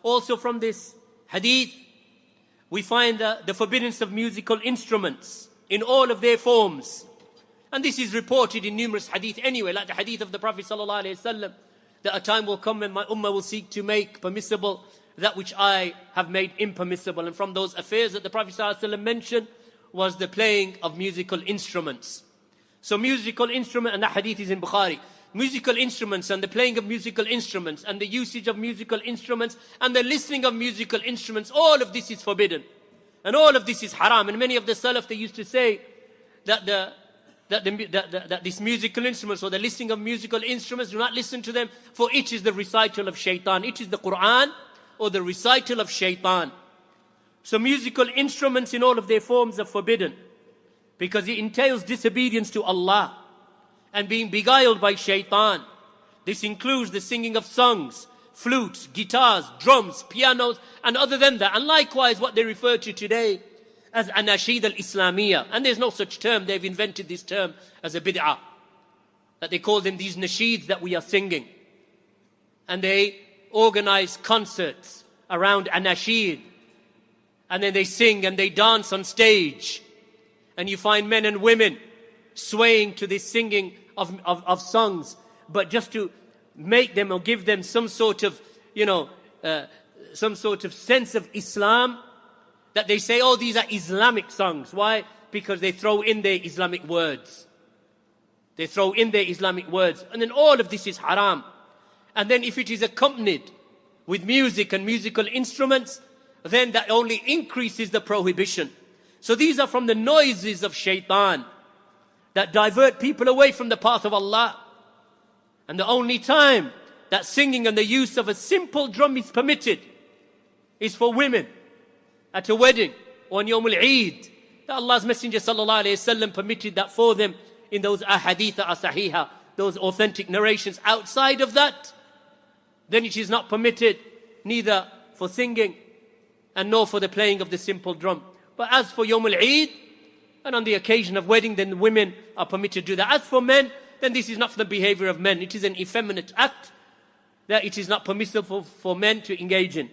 Also from this hadith, we find the forbiddance of musical instruments in all of their forms. And this is reported in numerous hadith anyway, like the hadith of the Prophet ﷺ, that a time will come when my ummah will seek to make permissible that which I have made impermissible. And from those affairs that the Prophet ﷺ mentioned was the playing of musical instruments. So musical instrument, and that hadith is in Bukhari, musical instruments and the playing of musical instruments and the usage of musical instruments and the listening of musical instruments, all of this is forbidden. And all of this is haram. And many of the Salaf, they used to say that these musical instruments or the listening of musical instruments, do not listen to them, for it is the recital of shaitan. It is the Quran or the recital of shaitan. So musical instruments in all of their forms are forbidden because it entails disobedience to Allah and being beguiled by shaitan. This includes the singing of songs, flutes, guitars, drums, pianos, and other than that. And likewise what they refer to today as anashid al-Islamiyya. And there's no such term. They've invented this term as a bid'ah. That they call them these nasheeds that we are singing. And they organize concerts around anashid. And then they sing and they dance on stage. And you find men and women swaying to this singing of songs. But just to make them or give them some sort of, some sort of sense of Islam, that they say, oh, these are Islamic songs. Why? Because they throw in their Islamic words. They throw in their Islamic words. And then all of this is haram. And then if it is accompanied with music and musical instruments, then that only increases the prohibition. So these are from the noises of shaitan that divert people away from the path of Allah. And the only time that singing and the use of a simple drum is permitted is for women at a wedding or on Yawm al-Eid. Allah's Messenger sallallahu alayhi wasallam permitted that for them in those ahadith as-sahiha, those authentic narrations. Outside of that, then it is not permitted, neither for singing and nor for the playing of the simple drum. But as for Yawm al-Eid and on the occasion of wedding, then women are permitted to do that. As for men, then this is not for the behavior of men. It is an effeminate act that it is not permissible for men to engage in.